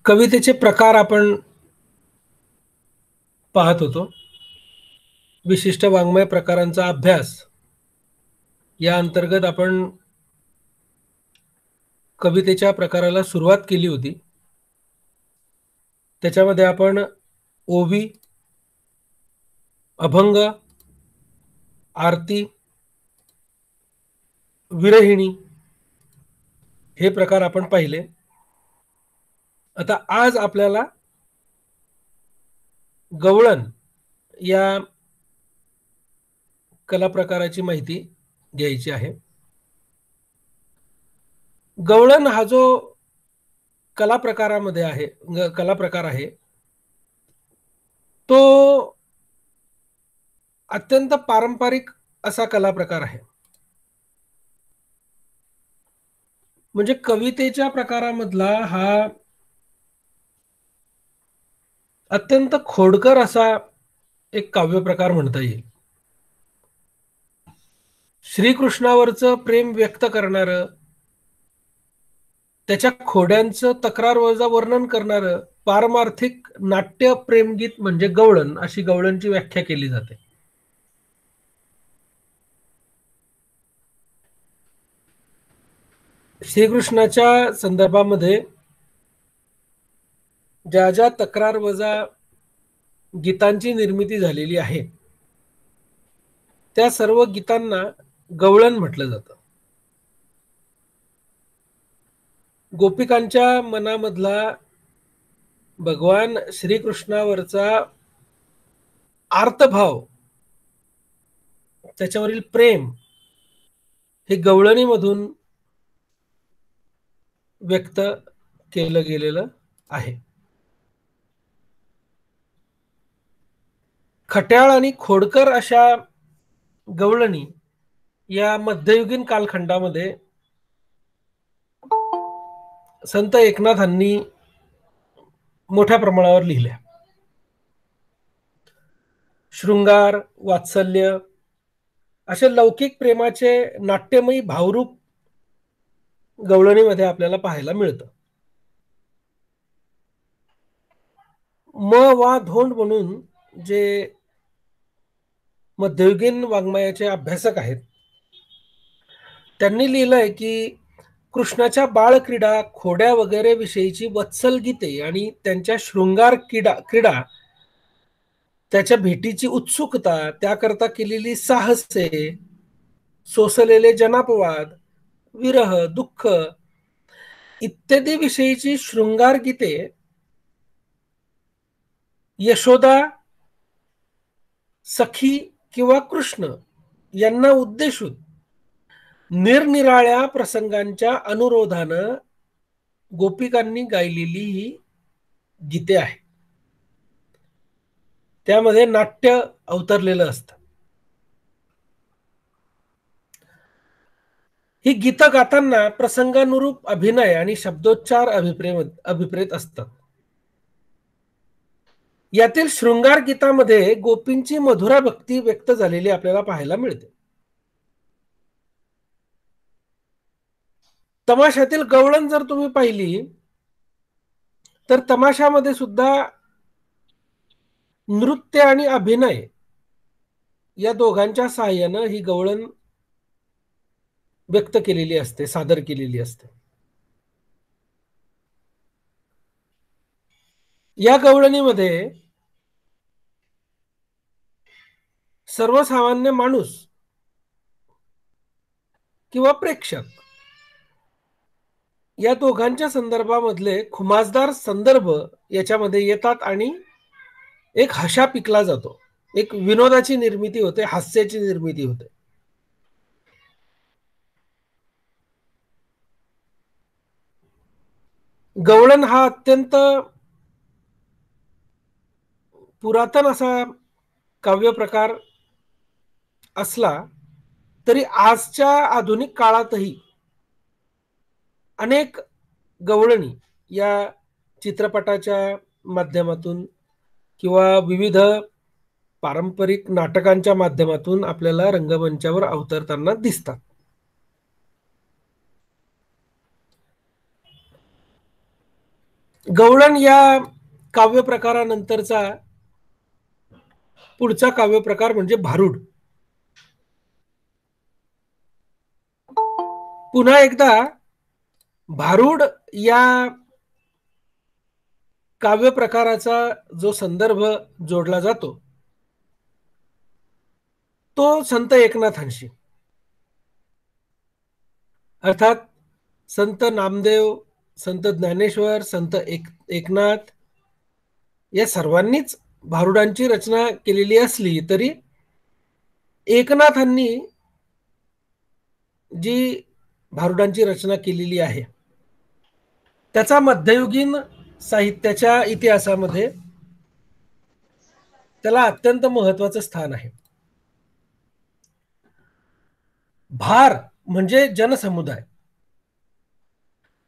कवितेचे प्रकार आपण पाहत होतो. विशिष्ट वाङ्मय प्रकारांचा अभ्यास या अंतर्गत आपण कवितेच्या प्रकाराला सुरुवात केली होती. त्याच्यामध्ये आपण ओवी, अभंग, आरती, विरहिणी हे प्रकार आपण पाहिले. आता आज आपल्याला गवळण या कला प्रकाराची माहिती घ्यायची आहे. गवळण हा जो कला प्रकार आहे तो अत्यंत पारंपरिक असा कला प्रकार आहे. म्हणजे कवितेच्या प्रकारामधला हा अत्यंत खोडकर असा एक काव्य प्रकार म्हणता येईल. श्रीकृष्णावरचं प्रेम व्यक्त करणारं, त्याच्या खोड्यांचं तक्रारवजा वर्णन करणारं पारमार्थिक नाट्य प्रेमगीत म्हणजे गवळण, अशी गवळणची व्याख्या केली जाते. श्रीकृष्णाच्या संदर्भामध्ये ज्या ज्या तक्रारवजा गीतांची निर्मिती झालेली आहे त्या सर्व गीतांना गवळण म्हटलं जातं. गोपिकांच्या मनामधला भगवान श्रीकृष्णावरचा आर्तभाव, त्याच्यावरील प्रेम हे गवळणीमधून व्यक्त केलं गेलेलं आहे. खट्याळ आणि खोडकर अशा गवळणी या मध्ययुगीन कालखंडामध्ये संत एकनाथांनी मोठ्या प्रमाणावर लिहिल्या. शृंगार, वात्सल्य असे लौकिक प्रेमाचे नाट्यमयी भावरूप गवळणीमध्ये आपल्याला पाहायला मिळतं. म वा धोंड म्हणून जे मध्ययुगीन वाङ्मयाचे अभ्यासक आहेत त्यांनी लिहिलंय की कृष्णाच्या बाळक्रीडा, खोड्या वगैरे विषयीची वत्सल गीते आणि त्यांच्या शृंगार क्रीडा, त्याच्या भेटीची उत्सुकता, त्याकरता केलेली साहसे, सोसलेले जनापवाद, विरह, दुःख इत्यादी विषयीची शृंगार गीते यशोदा, सखी किंवा कृष्ण यांना उद्देशून निरनिराळ्या प्रसंगांच्या अनुरोधानं गोपिकांनी गायलेली ही गीते आहे. त्यामध्ये नाट्य अवतरलेलं असतं. ही गीतं गाताना प्रसंगानुरूप अभिनय आणि शब्दोच्चार अभिप्रेत असतात. यातील शृंगार गीतामध्ये गोपींची मधुरा भक्ती व्यक्त झालेली आपल्याला पाहायला मिळते. तमाशातील गवळण जर तुम्ही पाहिली तर तमाशामध्ये सुद्धा नृत्य आणि अभिनय या दोघांच्या सहाय्यानं ही गवळण व्यक्त केलेली असते, सादर केलेली असते. या गवळणीमध्ये सर्वसामान्य माणूस किंवा प्रेक्षक या दोघांच्या संदर्भामधले खुमासदार संदर्भ याच्यामध्ये येतात आणि एक हशा पिकला जातो, एक विनोदाची निर्मिती होते, हास्याची निर्मिती होते. गवळण हा अत्यंत पुरातन असा काव्य प्रकार असला तरी आजच्या आधुनिक काळातही अनेक गवळणी या चित्रपटाच्या माध्यमातून किंवा विविध पारंपरिक नाटकांच्या माध्यमातून आपल्याला रंगमंचावर अवतरताना दिसतात. गवळण या काव्य प्रकारानंतरचा पुढचा काव्य प्रकार म्हणजे भारुड. पुन्हा एकदा भारुड या काव्य प्रकाराचा जो संदर्भ जोडला जातो तो संत एकनाथांशी, अर्थात संत नामदेव, संत ज्ञानेश्वर, संत एकनाथ या सर्वांनीच भारुडांची रचना केलेली असली तरी एकनाथांनी जी भारुडांची रचना केलेली आहे त्याचा मध्ययुगीन साहित्याच्या इतिहासामध्ये त्याला अत्यंत महत्वाचं स्थान आहे. भार म्हणजे जनसमुदाय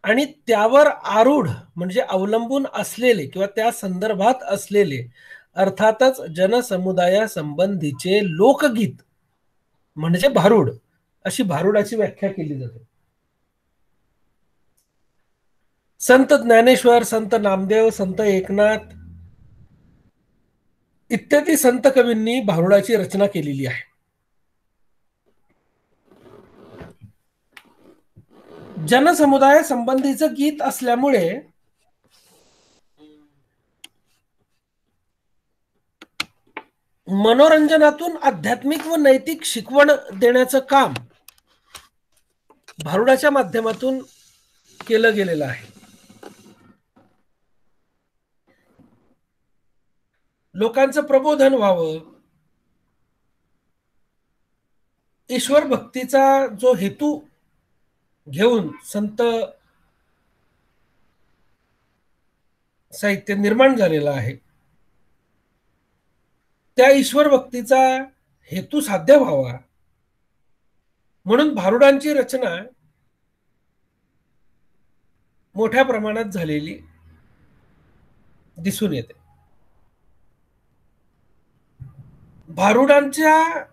आणि त्यावर आरूढ म्हणजे अवलंबून असलेले किंवा त्या संदर्भात असलेले अर्थातच जनसमुदायासंबंधीचे लोकगीत म्हणजे भारुड, अशी भारुडाची व्याख्या केली जाते. संत ज्ञानेश्वर, संत नामदेव, संत एकनाथ इत्यादी संत कवींनी भारुडाची रचना केलेली आहे. जनसमुदाय संबंधीचं गीत असल्यामुळे मनोरंजनातून आध्यात्मिक व नैतिक शिकवण देण्याचं काम भारुडाच्या माध्यमातून केलं गेलेलं आहे. लोकांचं प्रबोधन व्हावं, ईश्वर भक्तीचा जो हेतू घेऊन संत साहित्य निर्माण झालेलं आहे त्या ईश्वर भक्तीचा हेतू साध्य व्हावा म्हणून भारुडांची रचना मोठ्या प्रमाणात झालेली दिसून येते. भारुडांच्या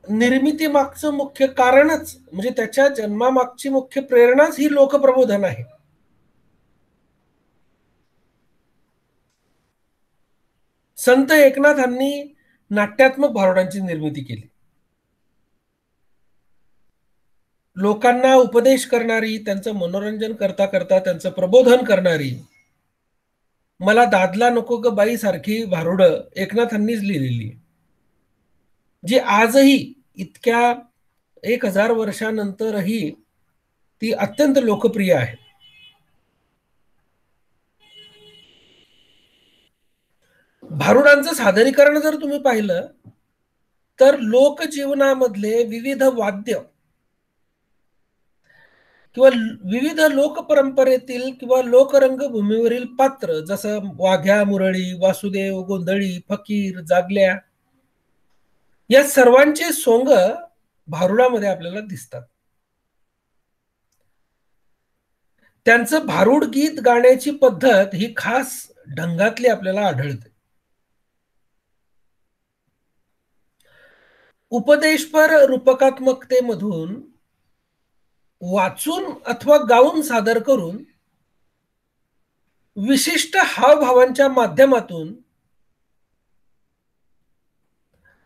निर्मितीमागचं मुख्य कारणच म्हणजे त्याच्या जन्मामागची मुख्य प्रेरणाच ही लोकप्रबोधन आहे. संत एकनाथांनी नाट्यात्मक भारुडांची निर्मिती केली. लोकांना उपदेश करणारी, त्यांचं मनोरंजन करता करता त्यांचं प्रबोधन करणारी मला दादला नको ग बाई सारखी भारुड एकनाथांनीच लिहिलेली, जी आजही इतक्या 1000 वर्षानंतरही ती अत्यंत लोकप्रिय आहे. भारुडांचं सादरीकरण जर तुम्ही पाहिलं तर लोकजीवनामधले विविध वाद्य किंवा विविध लोकपरंपरेतील किंवा लोकरंगभूमीवरील पात्र जसं वाघ्या मुरळी, वासुदेव, गोंधळी, फकीर, जागल्या या सर्वांचे सोंग भारुडामध्ये आपल्याला दिसतात. त्यांचं भारुड गीत गाण्याची पद्धत ही खास ढंगातली आपल्याला आढळते. उपदेशपर रूपकात्मकतेमधून वाचून अथवा गाऊन सादर करून विशिष्ट हावभावांच्या माध्यमातून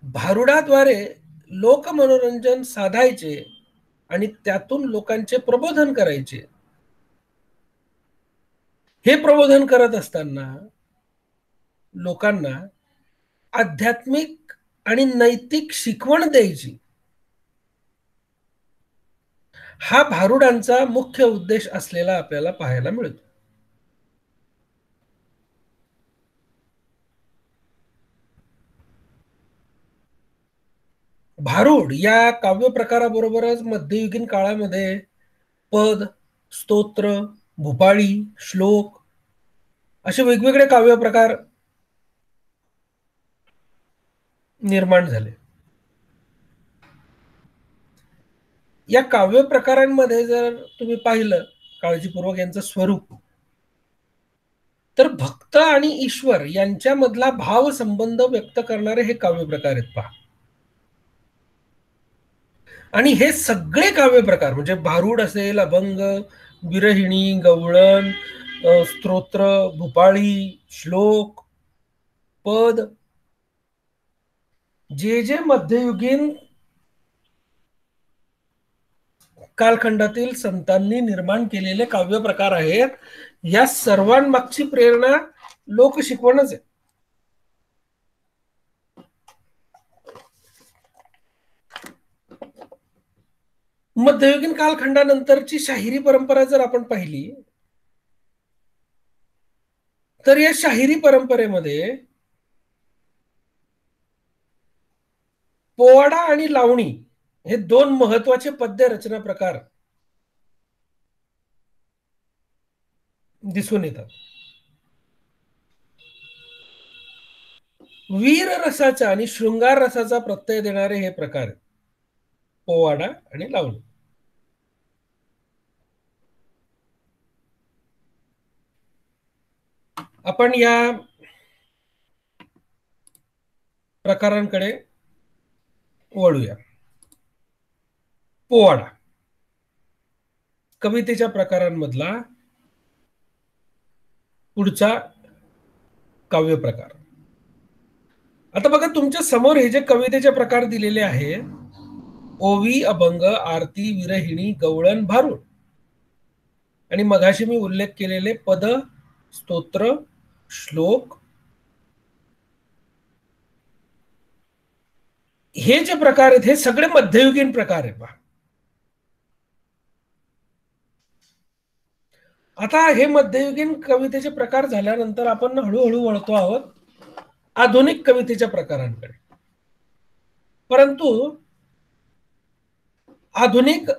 भारुडाद्वारे लोकमनोरंजन साधायचे आणि त्यातून लोकांचे प्रबोधन करायचे. हे प्रबोधन करत असताना लोकांना आध्यात्मिक आणि नैतिक शिकवण द्यायची हा भारुडांचा मुख्य उद्देश असलेला आपल्याला पाहायला मिळतो. भारुड या काव्य प्रकाराबरोबरच मध्ययुगीन काळामध्ये पद, स्तोत्र, भूपाळी, श्लोक असे वेगवेगळे काव्य प्रकार निर्माण झाले. या काव्य प्रकारांमध्ये जर तुम्ही पाहिलं काळजीपूर्वक यांचं स्वरूप तर भक्त आणि ईश्वर यांच्यामधला भाव संबंध व्यक्त करणारे हे काव्य प्रकार आहेत पहा. आणि हे सगळे काव्य प्रकार म्हणजे भारुड असेल, अभंग, विरहिणी, गवळण, स्तोत्र, भूपाळी, श्लोक, पद, जे जे मध्ययुगीन कालखंडातील संतांनी निर्माण केलेले काव्य प्रकार आहेत, या सर्वांमागची प्रेरणा लोक शिकवणच आहे. मध्ययुगीन कालखंडानंतरची शाहिरी परंपरा जर आपण पाहिली, तर या शाहिरी परंपरेमध्ये पोवाडा आणि लावणी हे दोन महत्वाचे पद्य रचना प्रकार दिसून येतात. वीर रसाचा आणि शृंगार रसाचा प्रत्यय देणारे हे प्रकार, पोवाडा आणि लावणी. आपण या प्रकारांकडे वळूया. पोवाडा कवितेच्या प्रकारांमधला पुढचा काव्य प्रकार. आता बघा, तुमच्या समोर हे जे कवितेचे प्रकार दिलेले आहेत, ओवी, अभंग, आरती, विरहिणी, गवळण, भारुड, आणि मगाशी मी उल्लेख केलेले पद, स्तोत्र, श्लोक, हे जे प्रकार आहेत हे सगळे मध्ययुगीन प्रकार आहेत. पहा, आता हे मध्ययुगीन कवितेचे प्रकार झाल्यानंतर आपण हळूहळू वळतो आहोत आधुनिक कवितेच्या प्रकारांकडे. परंतु आधुनिक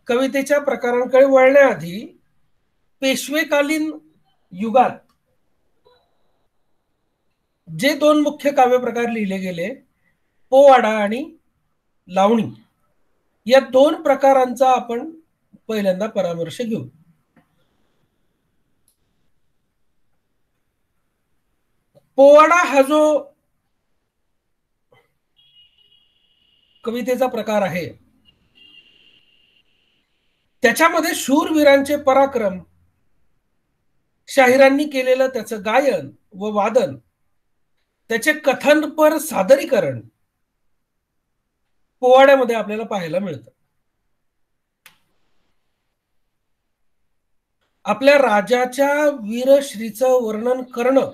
कवितेच्या प्रकारांकडे वळण्याआधी पेशवेकालीन युगात जे दोन मुख्य काव्य प्रकार लिहिले गेले, पोवाडा आणि लावणी, या दोन प्रकारांचा आपण पहिल्यांदा परामर्श घेऊ. पोवाडा हा जो कवितेचा प्रकार आहे, त्याच्यामध्ये शूरवीरांचे पराक्रम, शाहिरांनी केलेलं त्याचं गायन व वादन, त्याचे कथनपर सादरीकरण पोवाड्यामध्ये आपल्याला पाहायला मिळतं. आपल्या राजाच्या वीरश्रीचं वर्णन करणं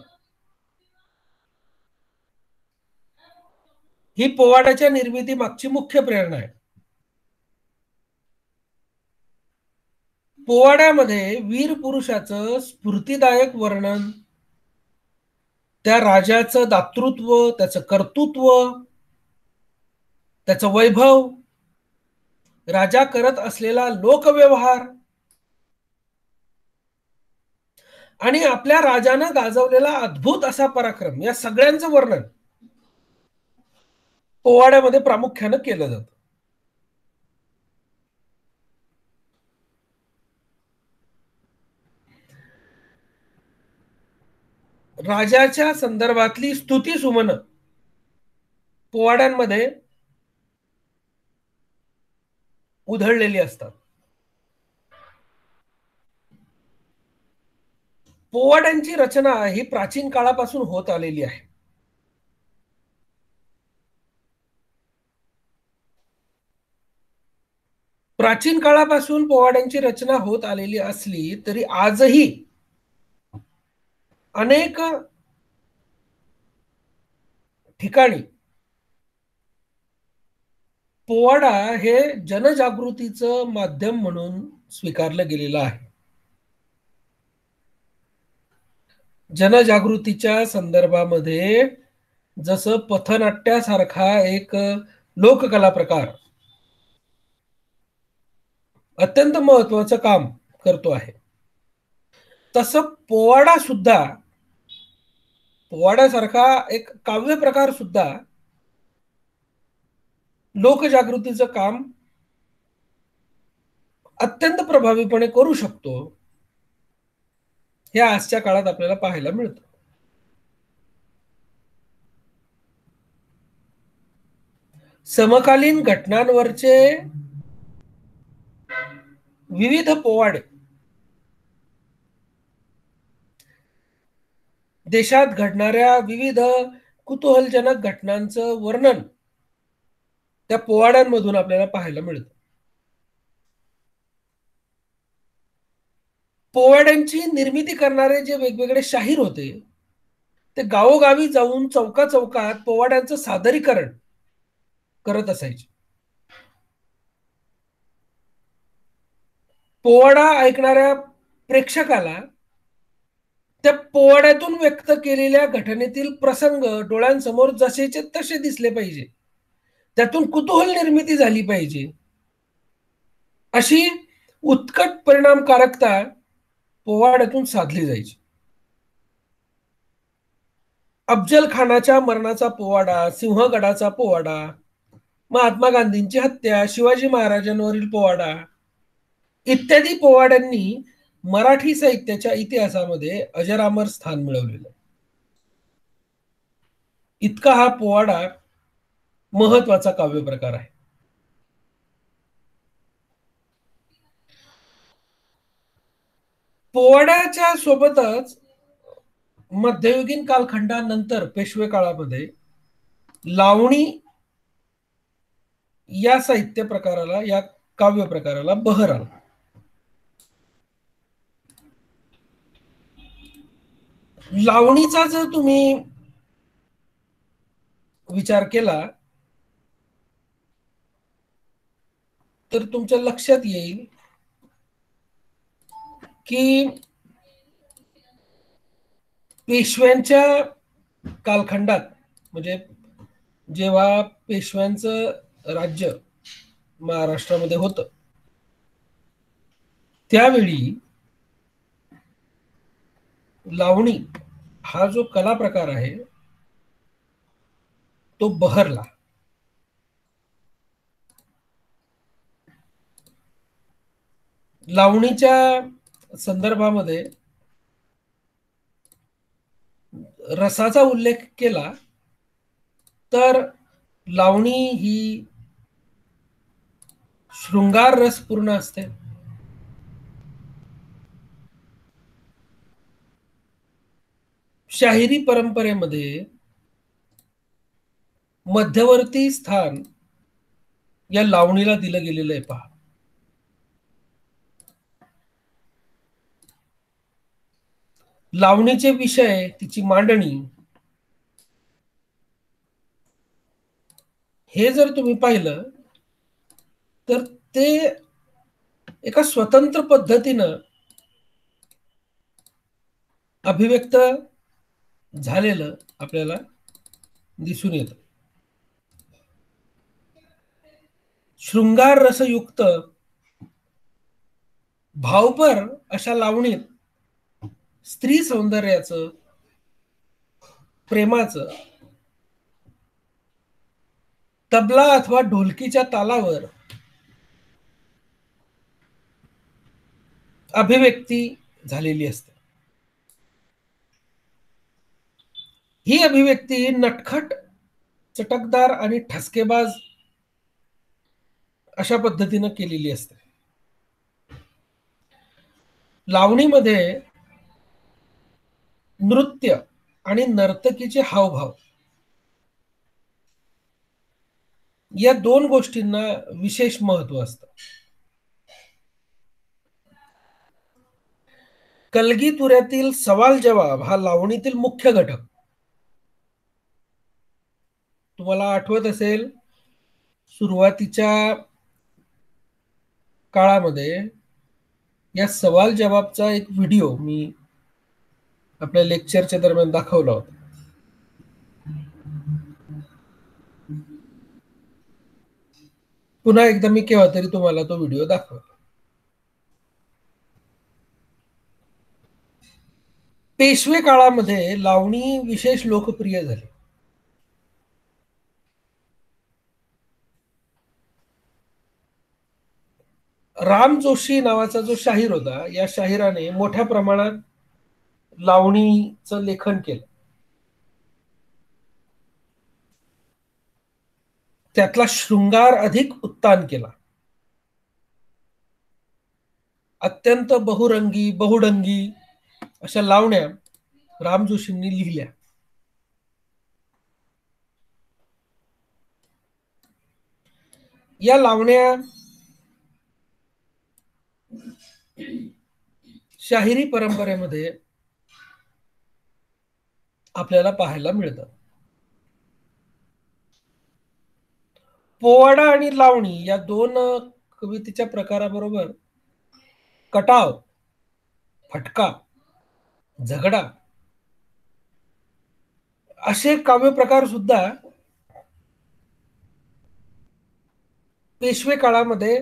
ही पोवाड्याच्या निर्मिती मागची मुख्य प्रेरणा आहे. पोवाड्यामध्ये वीर पुरुषाचं स्फूर्तिदायक वर्णन, त्या राजाचं दातृत्व, त्याचं कर्तृत्व, त्याचं वैभव, राजा करत असलेला लोकव्यवहार आणि आपल्या राजानं गाजवलेला अद्भुत असा पराक्रम, या सगळ्यांचं वर्णन पोवाड्यामध्ये प्रामुख्यानं केलं जातं. राजाच्या संदर्भातली स्तुती सुमन पोवाड्यांमध्ये उधळलेली असतात. पोवाड्यांची रचना ही प्राचीन काळापासून होत आलेली आहे. प्राचीन काळापासून पोवाड्यांची रचना होत आलेली असली तरी आजही अनेक ठिकाणी पोवाडा हे जनजागृतीचं माध्यम म्हणून स्वीकारलं गेलेलं आहे. जनजागृतीच्या संदर्भामध्ये जसं पथनाट्यासारखा एक लोककला प्रकार अत्यंत महत्वाचं काम करतो आहे, तसं पोवाडा सुद्धा, पोवाड्यासारखा एक काव्य प्रकार सुद्धा लोकजागृतीचं काम अत्यंत प्रभावीपणे करू शकतो, हे आजच्या काळात आपल्याला पाहायला मिळतं. समकालीन घटनांवरचे विविध पोवाडे देशात घडणाऱ्या विविध कुतूहलजनक घटनांचं वर्णन त्या पोवाड्यांमधून आपल्याला पाहायला मिळतं. पोवाड्यांची निर्मिती करणारे जे वेगवेगळे शाहीर होते, ते गावोगावी जाऊन चौका-चौकात पोवाड्यांचं सादरीकरण करत असायचे. पोवाडा ऐकणाऱ्या प्रेक्षकाला त्या पोवाड्यातून व्यक्त केलेल्या घटनेतील प्रसंग डोळ्यांसमोर जसेचे तसे दिसले पाहिजे. त्यातून कुतूहल निर्मिती झाली पाहिजे. अशी उत्कट परिणामकारकता पोवाड्यातून साधली जायची. अफजल खानाच्या मरणाचा पोवाडा, सिंहगडाचा पोवाडा, महात्मा गांधींची हत्या, शिवाजी महाराजांवरील पोवाडा इत्यादी पोवाड्यांनी मराठी साहित्याच्या इतिहासामध्ये अजरामर स्थान मिळवलेलं आहे. इतका हा पोवाडा महत्वाचा काव्य प्रकार आहे. पोवाड्याच्या सोबतच मध्ययुगीन कालखंडानंतर पेशवे काळामध्ये लावणी या साहित्य प्रकाराला, या काव्य प्रकाराला बहर आला. लावणीचा जर तुम्ही विचार केला तर तुमच्या लक्षात येईल की पेशव्यांच्या कालखंडात, म्हणजे जेव्हा पेशव्यांचं राज्य महाराष्ट्रामध्ये होतं, त्यावेळी लावणी हा जो कला प्रकार आहे तो बहरला. लावणीच्या संदर्भामध्ये रसाचा उल्लेख केला तर लावणी ही शृंगार रसपूर्ण असते. शाहिरी परंपरेमध्ये मध्यवर्ती स्थान या लावणीला दिलं गेलेलं आहे. पहा, लावणीचे विषय, तिची मांडणी, हे जर तुम्ही पाहिलं तर ते एका स्वतंत्र पद्धतीनं अभिव्यक्त झालेलं आपल्याला दिसून येतं. शृंगार रसयुक्त भावपर अशा लावणीत स्त्री सौंदर्याचं, प्रेमाचं तबला अथवा ढोलकीच्या तालावर अभिव्यक्ती झालेली असते. ही अभिव्यक्ती नटखट, चटकदार आणि ठसकेबाज अशा पद्धतीनं केलेली असते. लावणीमध्ये नृत्य आणि नर्तकीचे हावभाव या दोन गोष्टींना विशेष महत्व असतं. कलगीतुऱ्यातील सवाल जवाब हा लावणीतील मुख्य घटक. तुम्हाला आठवत असेल, सुरुवातीच्या काळामध्ये या सवाल जवाबचा एक व्हिडिओ मी आपल्या लेक्चरच्या दरम्यान दाखवला होता. पुन्हा एकदा मी केव्हा तरी तुम्हाला तो व्हिडिओ दाखवला. पेशवे काळामध्ये लावणी विशेष लोकप्रिय झाली. राम जोशी नावाचा जो शाहीर होता, या शाहिराने मोठ्या प्रमाणात लावणीचं लेखन केलं. त्यातला शृंगार अधिक उत्तान केला. अत्यंत बहुरंगी, बहुढंगी अशा लावण्या राम जोशींनी लिहिल्या. या लावण्या शाहिरी परंपरेमध्ये आपल्याला पाहायला मिळतात. पोवाडा आणि लावणी या दोन कवितेच्या प्रकाराबरोबर कटाव, फटका, झगडा असे काव्य प्रकार सुद्धा पेशवे काळामध्ये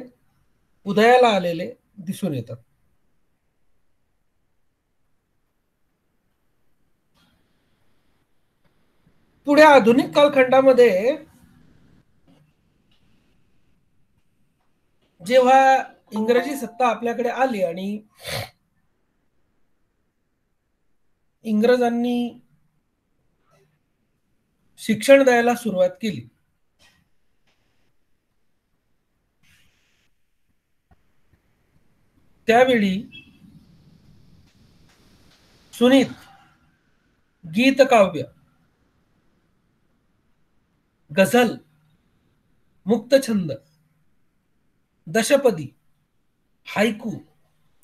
उदयाला आलेले दिसून येतात. पुढे आधुनिक कालखंडामध्ये जेव्हा इंग्रजी सत्ता आपल्याकडे आली आणि इंग्रजांनी शिक्षण द्यायला सुरुवात केली, त्यावेळी सुनीत, गीतकाव्य, गझल, मुक्तछंद, दशपदी, हायकू,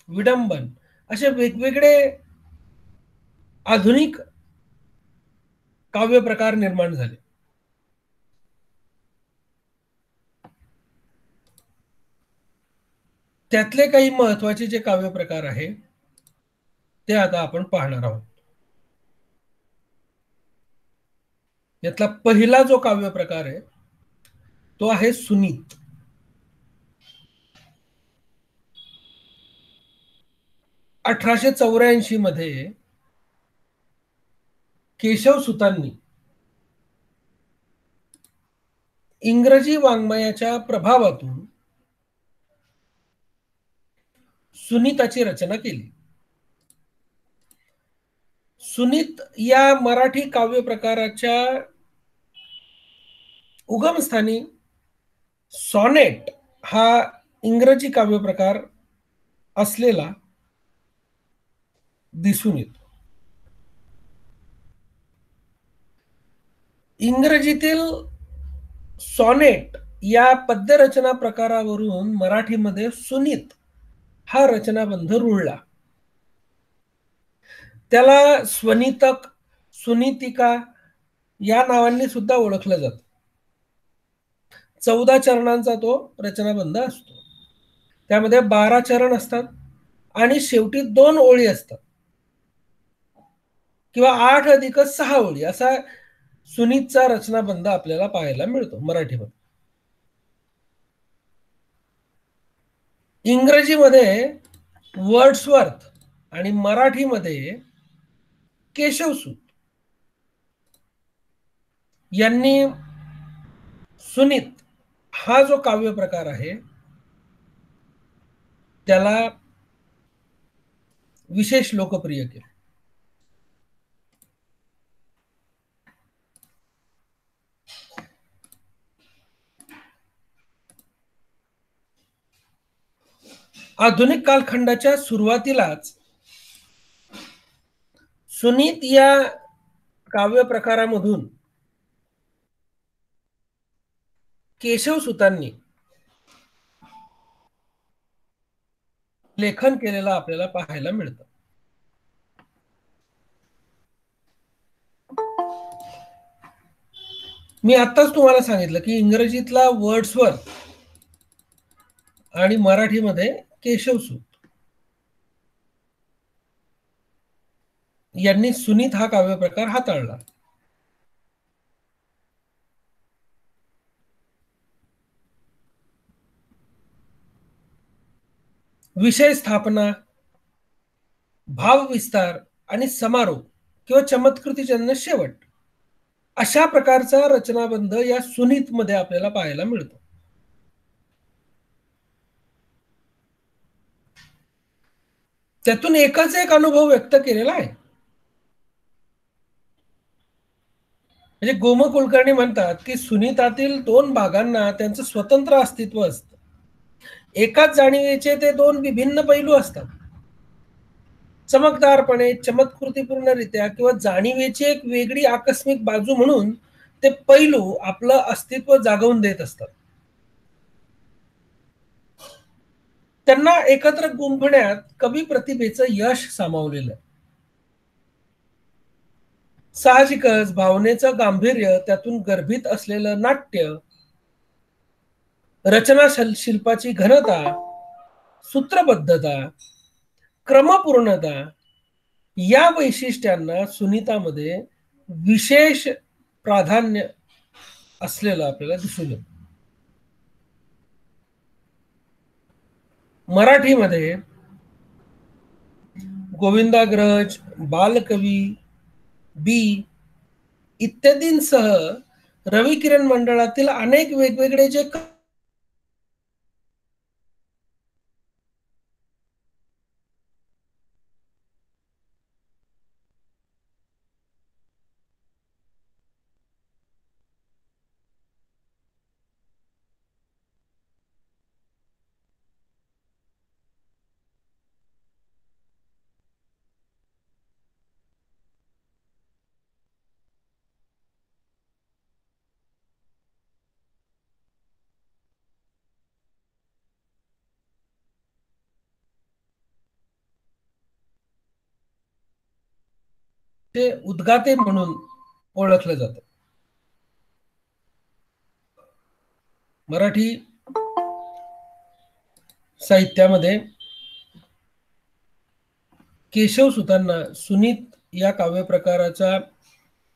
विडंबन असे वेगवेगळे आधुनिक काव्य प्रकार निर्माण झाले. त्यातले काही महत्वाचे जे काव्य प्रकार आहे ते आता आपण पाहणार आहोत. यातला पहिला जो काव्य प्रकार आहे तो आहे सुनीत. (1884) मध्ये केशवसुतांनी इंग्रजी वाङ्मयाच्या प्रभावातून सुनीताची रचना केली. सुनीत या मराठी काव्य प्रकाराच्या उगमस्थानी सॉनेट हा इंग्रजी काव्य प्रकार असलेला दिसून येतो. इंग्रजीतील सॉनेट या पद्यरचना प्रकारावरून मराठीमध्ये सुनीत हा रचनाबंध रुळला. त्याला स्वनितक, सुनीतिका या नावांनी सुद्धा ओळखलं जातं. 14 चरणांचा तो रचनाबंध असतो. त्यामध्ये 12 चरण असतात आणि शेवटी 2 ओळी असतात किंवा 8 अधिक 6 ओळी असा सुनीतचा रचनाबंध आपल्याला पाहायला मिळतो मराठीमध्ये. इंग्रजीमध्ये वर्ड्सवर्थ आणि मराठीमध्ये केशवसूत यांनी सुनीत हा जो काव्य प्रकार आहे त्याला विशेष लोकप्रिय केले. आधुनिक कालखंडाच्या सुरुवातीलाच सुनीत या काव्य प्रकारामधून केशवसुतांनी लेखन केलेलं आपल्याला पाहायला मिळतं. मी आत्ताच तुम्हाला सांगितलं की इंग्रजीतला वर्ड्सवर्थ आणि मराठीमध्ये केशवसूत यांनी सुनीत हा काव्य प्रकार हाताळला. विषय स्थापना, भावविस्तार आणि समारोप किंवा चमत्कृतीजन्य शेवट अशा प्रकारचा रचनाबंध या सुनीत मध्ये आपल्याला पाहायला मिळतो. त्यातून एकच एक अनुभव व्यक्त केलेला आहे. म्हणजे गोम कुलकर्णी म्हणतात की सुनीतातील 2 भागांना त्यांचं स्वतंत्र अस्तित्व असतं. एकाच जाणीवेचे ते 2 विभिन्न पैलू असतात. चमकदारपणे, चमत्कृतीपूर्णरित्या किंवा जाणीवेची एक वेगळी आकस्मिक बाजू म्हणून ते पैलू आपलं अस्तित्व जागवून देत असतात. त्यांना एकत्र गुंफण्यात कवी प्रतिभेचं यश सामावलेलं आहे. साहजिकच भावनेचं गांभीर्य, त्यातून गर्भित असलेलं नाट्य, रचना शिल्पाची घनता, सूत्रबद्धता, क्रमपूर्णता या वैशिष्ट्यांना सुनीतामध्ये विशेष प्राधान्य असलेलं आपल्याला दिसून येतं. मराठीमध्ये गोविंदाग्रज, बालकवी, बी इत्यादींसह रविकिरण मंडळातील अनेक वेगवेगळे जे ते उद्गाते म्हणून ओळखलं जातं. मराठी साहित्यामध्ये केशवसुतांना सुनीत या काव्यप्रकाराचा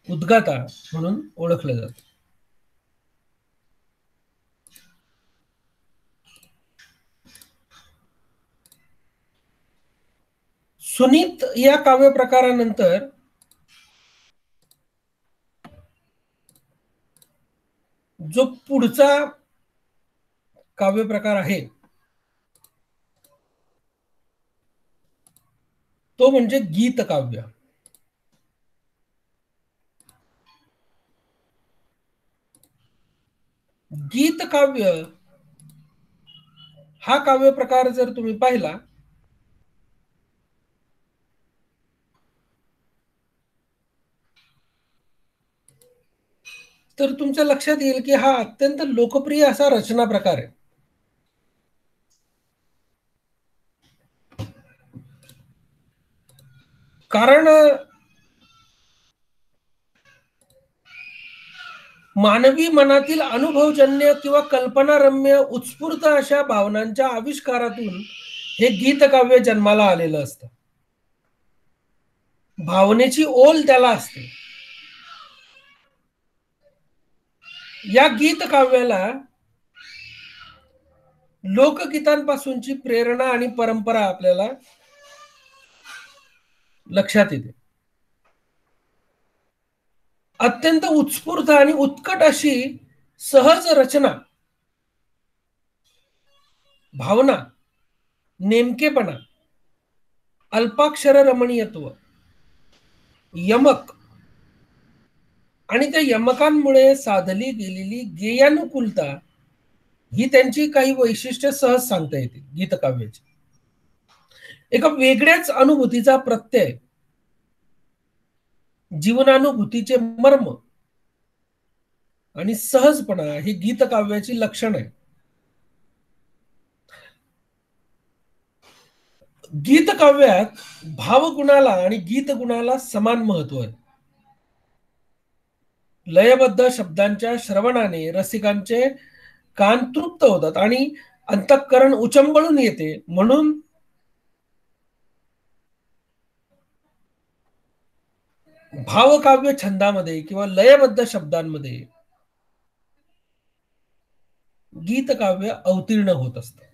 उद्गाता म्हणून ओळखलं जातं. सुनीत या काव्यप्रकारानंतर जो पुढचा काव्यप्रकार आहे तो म्हणजे गीतकाव्य. गीतकाव्य हा काव्यप्रकार जर तुम्ही पाहिला तर तुमच्या लक्षात येईल की हा अत्यंत लोकप्रिय असा रचना प्रकार आहे. कारण मानवी मनातील अनुभवजन्य किंवा कल्पनारम्य उत्स्फूर्त अशा भावनांच्या आविष्कारातून हे गीतकाव्य जन्माला आलेलं असतं. भावनेची ओल त्याला असते. या गीतकाव्याला लोकगीतांपासूनची प्रेरणा आणि परंपरा आपल्याला लक्षात येते. अत्यंत उत्स्फूर्त आणि उत्कट अशी सहज रचना, भावना, नेमकेपणा, अल्पाक्षर रमणीयत्व, यमक आणि त्या यमकांमुळे साधली गेलेली गेयानुकूलता ही त्यांची काही वैशिष्ट्य सहज सांगता येते गीतकाव्याची. एका वेगळ्याच अनुभूतीचा प्रत्यय, जीवनानुभूतीचे मर्म आणि सहजपणा ही गीतकाव्याची लक्षण आहे. गीतकाव्यात भावगुणाला आणि गीतगुणाला समान महत्व आहे. लयबद्ध शब्दांच्या श्रवणाने रसिकांचे कान तृप्त होतात आणि अंतःकरण उचंबळून येते. म्हणून भावकाव्य छंदामध्ये किंवा लयबद्ध शब्दांमध्ये गीतकाव्य अवतीर्ण होत असतं.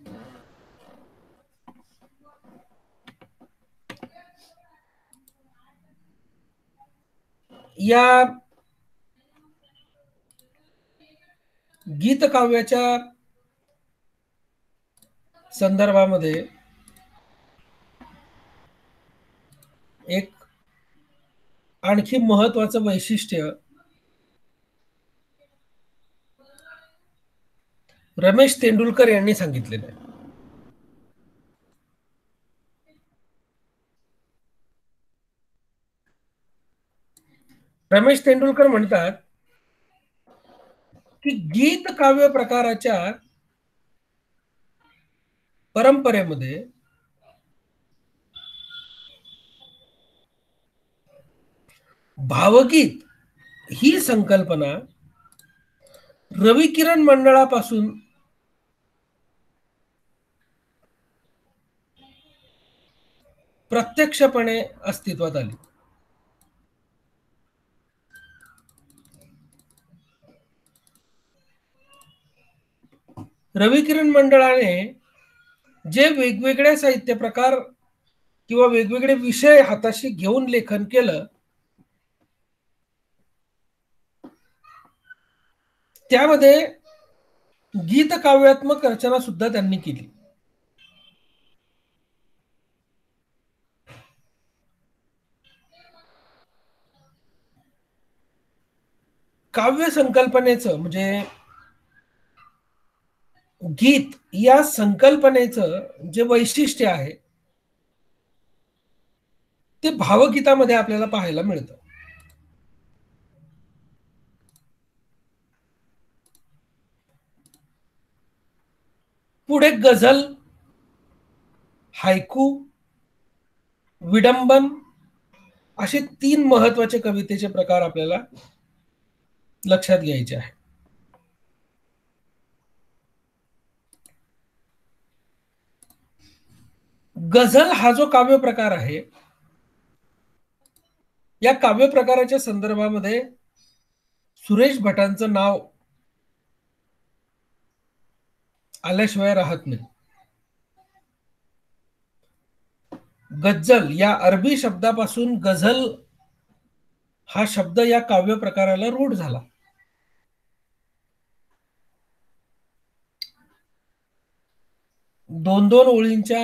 या गीतकाव्याच्या संदर्भामध्ये एक आणखी महत्वाचं वैशिष्ट्य रमेश तेंडुलकर यांनी सांगितलेलं आहे. रमेश तेंडुलकर म्हणतात की गीत काव्य प्रकाराच्या परंपरेमध्ये भावगीत ही संकल्पना रवी किरण मंडळापासून प्रत्यक्षपणे अस्तित्वात आली. रवी किरण मंडळाने जे वेगवेगळे साहित्य प्रकार किंवा वेगवेगळे विषय हाताशी घेऊन लेखन केलं, त्यामध्ये गीत काव्यात्मक रचना सुद्धा त्यांनी केली. काव्य संकल्पनेचं म्हणजे गीत या संकल्पनेचं जे वैशिष्ट्य आहे ते भावगीतामध्ये आपल्याला पाहायला मिळतं. पुढे गझल, हायकू, विडंबन असे 3 महत्वाचे कवितेचे प्रकार आपल्याला लक्षात घ्यायचे आहे. गझल हा जो काव्य प्रकार आहे, या काव्य प्रकाराच्या संदर्भामध्ये सुरेश भटांचं नाव आल्याशिवाय राहत नाही. गझल या अरबी शब्दापासून गझल हा शब्द या काव्य प्रकाराला रूढ झाला. दोन दोन ओळींच्या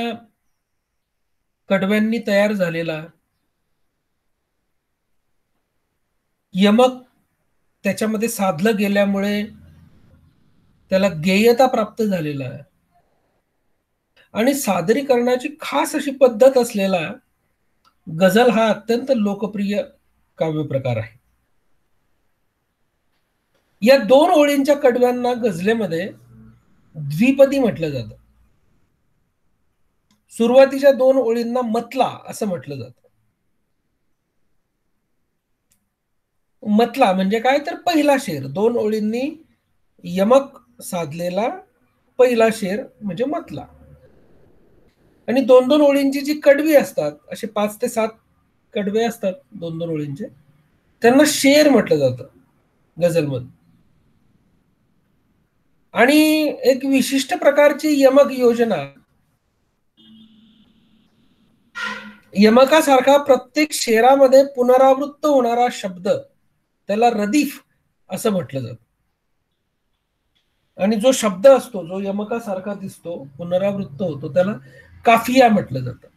कडव्यांनी तयार झालेला, यमक त्याच्यामध्ये साधलं गेल्यामुळे त्याला गेयता प्राप्त झालेला आहे आणि सादरीकरणाची खास अशी पद्धत असलेला गझल हा अत्यंत लोकप्रिय काव्य प्रकार आहे. या 2 ओळींच्या कडव्यांना गझलेमध्ये द्विपदी म्हटलं जातं. सुरुवातीच्या 2 ओळींना मतला असं म्हटलं जातं. मतला म्हणजे काय, तर पहिला शेर. 2 ओळींनी यमक साधलेला पहिला शेर म्हणजे मतला. आणि 2-2 ओळींची जी कडवी असतात, असे 5 ते 7 कडवे असतात 2-2 ओळींचे, त्यांना शेर म्हटलं जातं गझलमध्ये. आणि एक विशिष्ट प्रकारची यमक योजना, यमकासारखा प्रत्येक शेरामध्ये पुनरावृत्त होणारा शब्द त्याला रदीफ असं म्हटलं जातं. आणि जो शब्द असतो, जो यमकासारखा दिसतो, पुनरावृत्त होतो, त्याला काफिया म्हटलं जातं.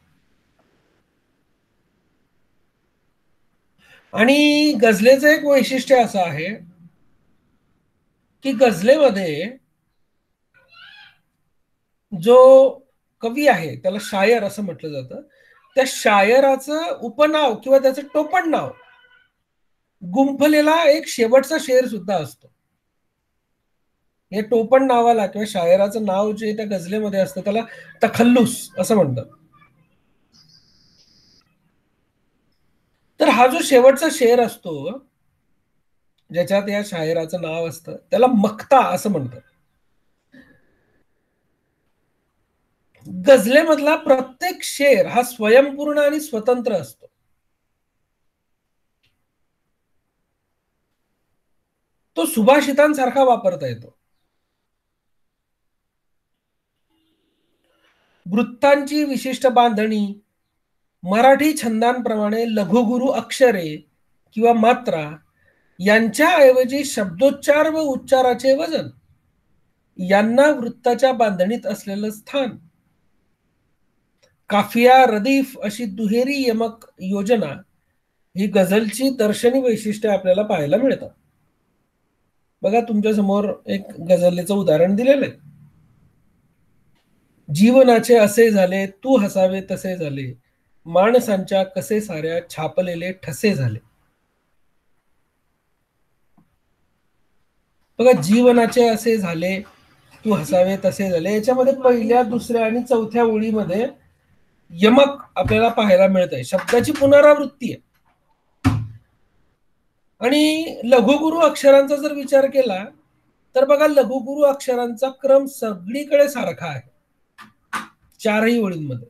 आणि गझलेचं एक वैशिष्ट्य असं आहे की गझलेमध्ये जो कवी आहे त्याला शायर असं म्हटलं जातं. त्या शायराचं उपनाव किंवा त्याचं टोपण नाव गुंफलेला एक शेवटचा शेर सुद्धा असतो. या टोपण नावाला किंवा शायराचं नाव जे त्या गझलेमध्ये असतं त्याला तखल्लुस असं म्हणतात. तर हा जो शेवटचा शेर असतो, ज्याच्यात या शायराचं नाव असतं, त्याला मक्ता असं म्हणतात. गझलेमधला प्रत्येक शेर हा स्वयंपूर्ण आणि स्वतंत्र असतो. तो सुभाषितांसारखा वापरता येतो. वृत्तांची विशिष्ट बांधणी, मराठी छंदांप्रमाणे लघुगुरु अक्षरे किंवा मात्रा यांच्या ऐवजी शब्दोच्चार व उच्चाराचे वजन यांना वृत्ताच्या बांधणीत असलेलं स्थान, काफिया, रदीफ अशी दुहेरी यमक योजना ही गझलची दर्शनी वैशिष्ट्ये आपल्याला पाहायला मिळतात. बघा तुमच्या समोर एक गझलेचं उदाहरण दिलेलं आहे. जीवनाचे असे झाले तू हसावे तसे झाले, माणसांच्या कसे साऱ्या छापलेले ठसे झाले. बघा, जीवनाचे असे झाले, तू हसावे तसे झाले, याच्यामध्ये पहिल्या, दुसऱ्या आणि चौथ्या ओळीमध्ये यमक आपल्याला पाहायला मिळत आहे. शब्दाची पुनरावृत्ती आहे. आणि लघुगुरु अक्षरांचा जर विचार केला तर बघा, लघुगुरु अक्षरांचा क्रम सगळीकडे सारखा आहे, चारही ओळींमध्ये.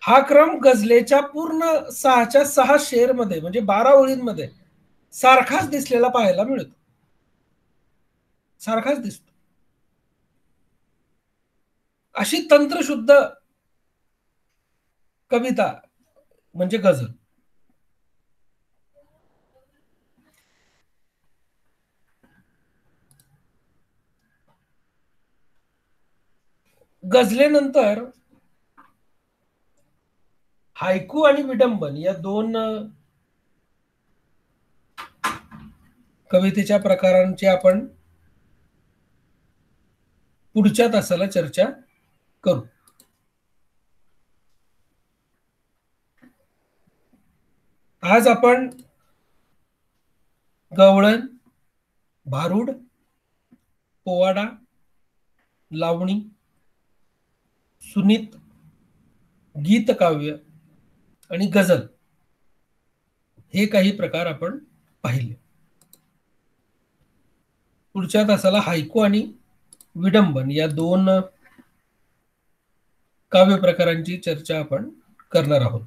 हा क्रम गझलेच्या पूर्ण 6च्या 6 शेरमध्ये म्हणजे 12 ओळींमध्ये सारखाच दिसलेला पाहायला मिळतो. सारखाच दिसतो. अशी तंत्रशुद्ध कविता म्हणजे गझल. गझलेनंतर हायकू आणि विडंबन या दोन कवितेच्या प्रकारांची आपण पुढच्या तासाला चर्चा करू. आज आपण गवळण, भारुड, पोवाडा, लावणी, सुनीत, गीतकाव्य आणि गझल हे काही प्रकार आपण पाहिले. पुढच्या तासाला हायकू आणि विडंबन या दोन काव्य प्रकारांची चर्चा आपण करणार आहोत.